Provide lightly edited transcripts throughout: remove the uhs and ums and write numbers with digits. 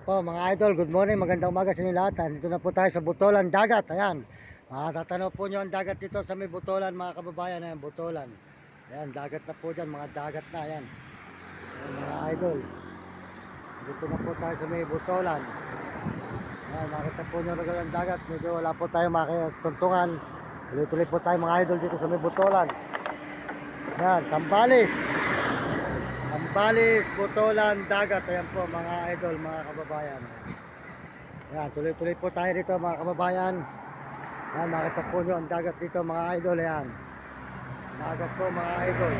Po mga idol, good morning, magandang umaga sa inyo lahat. Dito na po tayo sa Butolan Dagat. Ayan, matatanaw po nyo ang dagat dito sa may Butolan mga kababayan. Ayan, Butolan. Ayan, dagat na po dyan, mga dagat na. Ayan, ayan mga idol. Dito na po tayo sa may Butolan. Ayan, makita po nyo na ang dagat. Medyo wala po tayo makituntungan. Tuloy-tuloy po tayo mga idol dito sa may Butolan. Ayan, Zambales. Zambales, Butolan, dagat. Ayan po mga idol, mga kababayan. Ayan, tuloy-tuloy po tayo dito mga kababayan. Ayan, makita po nyo ang dagat dito mga idol. Ayan, dagat po mga idol.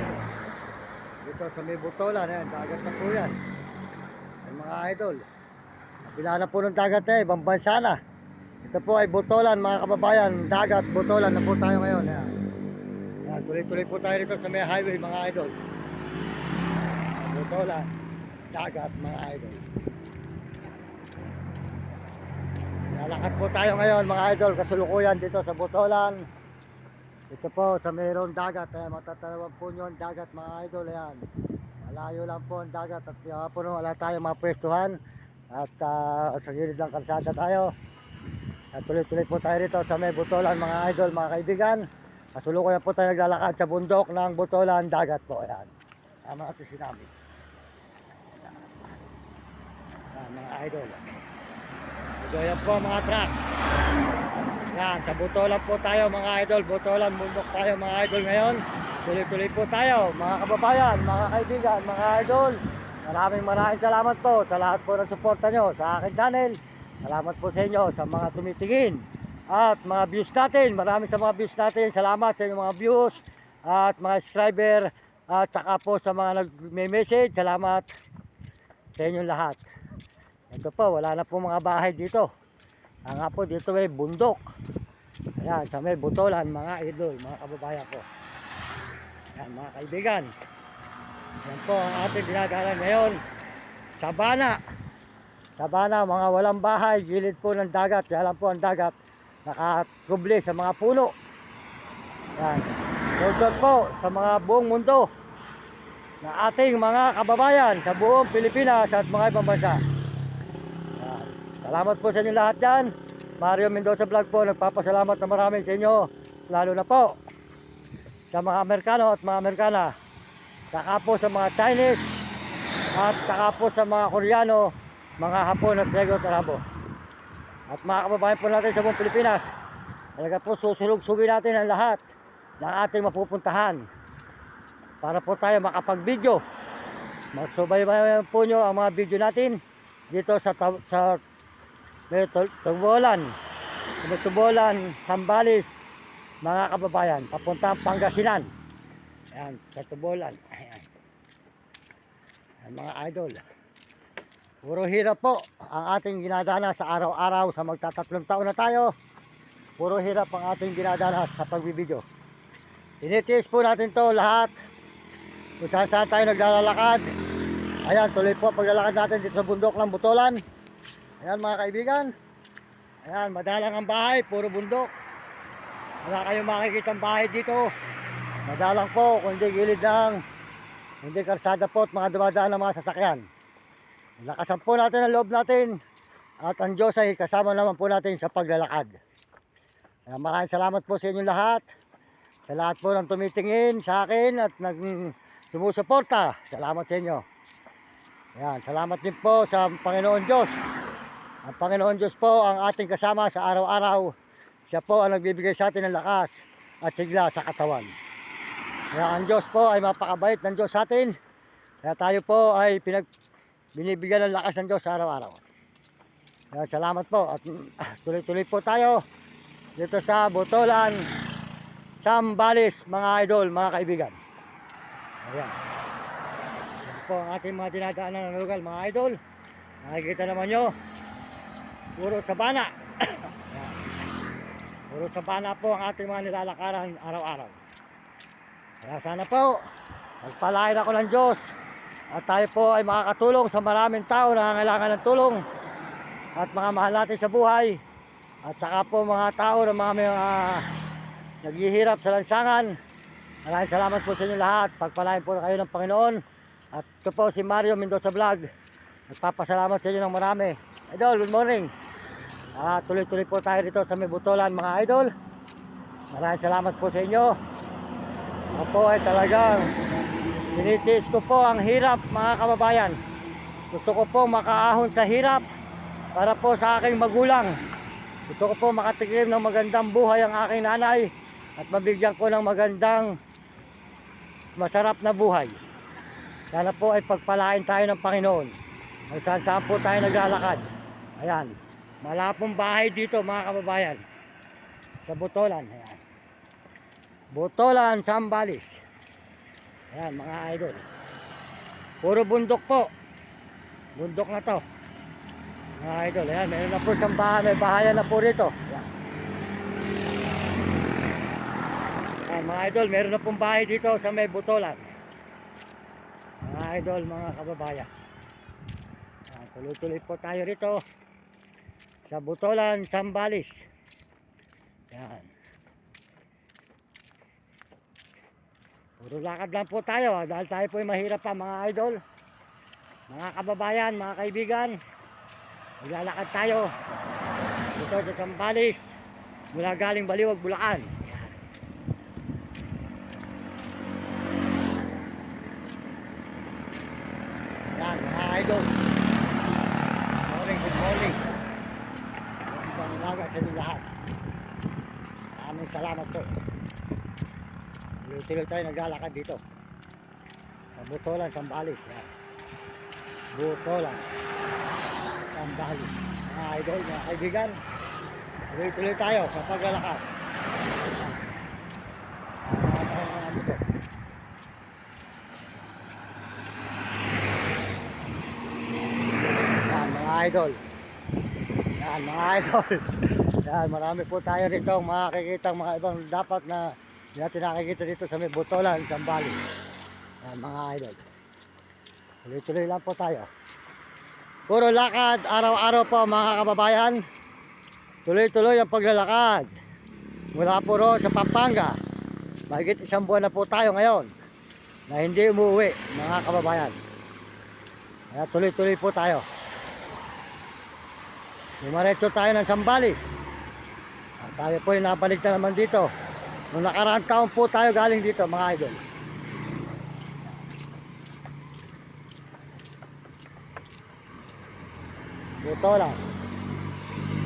Dito sa may Butolan, ayan, dagat na po yan. Ayan, mga idol. Kapila na po ng dagat ibang bansa na. Ito po ay Butolan mga kababayan. Dagat, Butolan na po tayo ngayon. Ayan, ayan, tuloy-tuloy po tayo dito sa may highway mga idol. Butolan, dagat mga idol. Lalakad po tayo ngayon mga idol, kasulukuyan dito sa Butolan. Ito po sa mayroong dagat, matatanawan po nyo ang dagat mga idol. Ayan, malayo lang po ang dagat at po wala tayong mga pwestuhan. At sa gilid ng kalsada tayo. At tuloy-tuloy po tayo dito sa may Butolan mga idol, mga kaibigan. Kasulukuyan po tayo naglalakad sa bundok ng Butolan dagat po. Ayan, tama natin sinabi. Ayan mga idol. So yan po mga truck. Yan, sa Butolan po tayo mga idol. Butolan, bundok tayo mga idol ngayon. Tuloy-tuloy po tayo mga kababayan, mga kaibigan, mga idol. Maraming salamat po sa lahat po ng suporta nyo sa akin channel. Salamat po sa inyo sa mga tumitingin at mga views natin. Maraming sa mga views natin. Salamat sa inyong mga views at mga subscriber. At saka po sa mga nag-message. Salamat sa inyong lahat. Ito po, wala na po mga bahay dito. Nga po, dito may bundok. Ayan, sa may Butolan, mga idol, mga kababayan ko. Ayan, mga kaibigan. Yan po ang ating dinadaanan ngayon. Sabana. Sabana, mga walang bahay, gilid po ng dagat. Kaya lang po ang dagat, nakakubli sa mga puno. Ayan. Doon po, sa mga buong mundo, na ating mga kababayan sa buong Pilipinas at mga ibang bansa. Salamat po sa inyo lahat dyan. Mario Mendoza Vlog po, nagpapasalamat na marami sa inyo. Lalo na po sa mga Amerikano at mga Amerikana. Saka po sa mga Chinese. At saka po sa mga Koreano, mga Hapon at Grego at Arabo. At mga kababayan po natin sa buong Pilipinas. Talaga po susulog-sugin natin ang lahat ng ating mapupuntahan. Para po tayo makapag-video. Masubaybayan po nyo ang mga video natin dito sa Tubolan, Zambales, mga kababayan, papuntang Pangasinan. Ayan, sa Tubolan. Ayan. Ayan, mga idol. Puro hirap po ang ating ginadanas sa araw-araw sa magtatatlong taon na tayo. Puro hirap ang ating ginadanas sa pagbibideo. Tinitiis po natin to lahat. Kung saan tayo naglalakad. Ayan, tuloy po paglalakad natin dito sa bundok ng Butolan. Ayan mga kaibigan. Ayan, madalang ang bahay, puro bundok. Wala kayong makikita ang bahay dito. Madalang po, kundi gilid ng, hindi kalsada po at mga dumadaan ng mga sasakyan. Lakasan po natin ang loob natin. At ang Diyos ay kasama naman po natin sa paglalakad. Ayan, maraming salamat po sa inyo lahat. Sa lahat po ng tumitingin sa akin at sumusuporta. Salamat sa inyo. Ayan, salamat din po sa Panginoon Diyos. Ang Panginoon Diyos po ang ating kasama sa araw-araw. Siya po ang nagbibigay sa atin ng lakas at sigla sa katawan. Kaya ang Diyos po ay mapakabait ng Diyos sa atin. Kaya tayo po ay binibigyan ng lakas ng Diyos sa araw-araw. Kaya salamat po at tuloy-tuloy po tayo dito sa Butolan, Zambales, mga idol, mga kaibigan. Ayan. Ayan po ang ating mga dinadaanan ng lugar, mga idol. Nakikita naman nyo. Puro sabana. Puro sabana po ang ating mga nilalakaran araw-araw. Kaya sana po, magpalain ako ng Diyos at tayo po ay makakatulong sa maraming tao na nangangailangan ng tulong at mga mahal natin sa buhay at saka po mga tao na mga naghihirap sa lansangan. Maraming salamat po sa inyo lahat. Pagpalain po kayo ng Panginoon. At ito po si Mario Mendoza Vlog. Nagpapasalamat sa inyo ng marami. Idol, good morning. Tuloy-tuloy po tayo dito sa may Butolan mga idol. Maraming salamat po sa inyo. Ako po ay talagang tinitiis ko po ang hirap mga kababayan. Gusto ko po makaahon sa hirap para po sa aking magulang. Gusto ko po makatikim ng magandang buhay ang aking nanay at mabigyan ko ng magandang masarap na buhay. Sana po ay pagpalain tayo ng Panginoon. Ay saan po tayo naglalakad. Ayan, malapong bahay dito mga kababayan. Sa Butolan, ayan. Butolan, Zambales. Ayan mga idol. Puro bundok po. Bundok na to. Mga idol, ayan, meron na po isang bahay, may bahayan na po rito. Ayan. Ayan mga idol, meron na pong bahay dito sa may Butolan. Mga idol, mga kababayan. Ayan, tuloy-tuloy po tayo rito sa Butolan, Zambales. Ayan. Puro lakad lang po tayo dahil tayo po ay mahirap pa mga idol. Mga kababayan, mga kaibigan. Maglalakad tayo dito sa Zambales mula galing Baliwag, Bulacan. Yan mga idol. Good morning. Isang umaga sa inyo lahat. Maraming salamat po. Tuloy-tuloy tayo naglalakad dito sa Butolan, Zambales. Yan. Butolan, Zambales. Mga idol, mga kaibigan, tuloy-tuloy tayo sa paglalakad. Yan mga idol. Yan mga idol. Yan, marami po tayo rito makikita mga ibang dapat na hindi natin nakikita dito sa may Butolan, Zambales. Yan mga idol. Tuloy-tuloy lang po tayo. Puro lakad, araw-araw po mga kababayan. Tuloy-tuloy ang paglalakad. Mula po roon sa Pampanga. Mahigit isang buwan na po tayo ngayon na hindi umuwi mga kababayan. Kaya tuloy-tuloy po tayo. Dumaretso tayo ng Zambales. At tayo po yung nabalik na naman dito. Noong nakaraang taon po tayo galing dito mga idol. Butolan,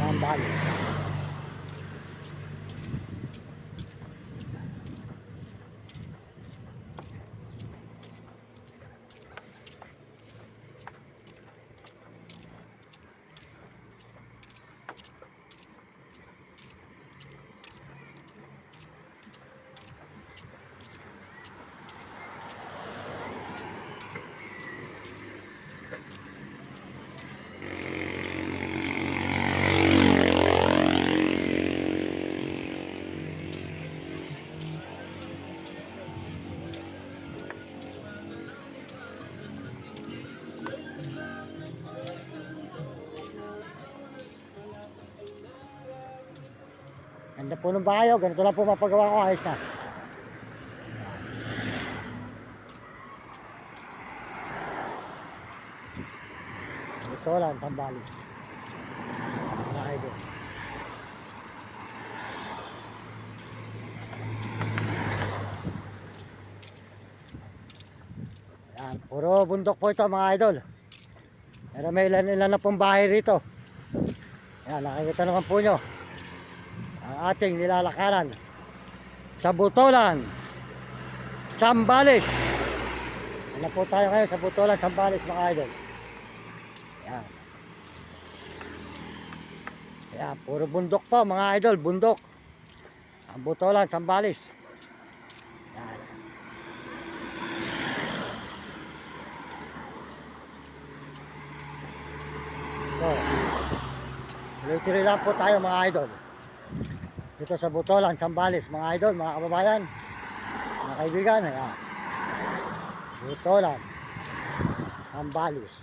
Zambales. Ganda po ng bayo, ganito lang po mapagawa ko, ayos na. Butolan, Zambales. Mga idol. Yan, puro bundok po ito mga idol. Pero may ilan na pong bahay rito. Yan, nakikita naman po nyo ang ating nilalakaran sa Butolan, Zambales. Ano po tayo ngayon sa Butolan, Zambales mga idol. Yan. Yan, puro bundok po mga idol, bundok. Ang Butolan, Zambales. Yan. So, tuloy-tuloy lang po tayo mga idol. Dito sa Butolan, Zambales, mga idol, mga kababayan, mga kaibigan, ayan. Butolan, Zambales.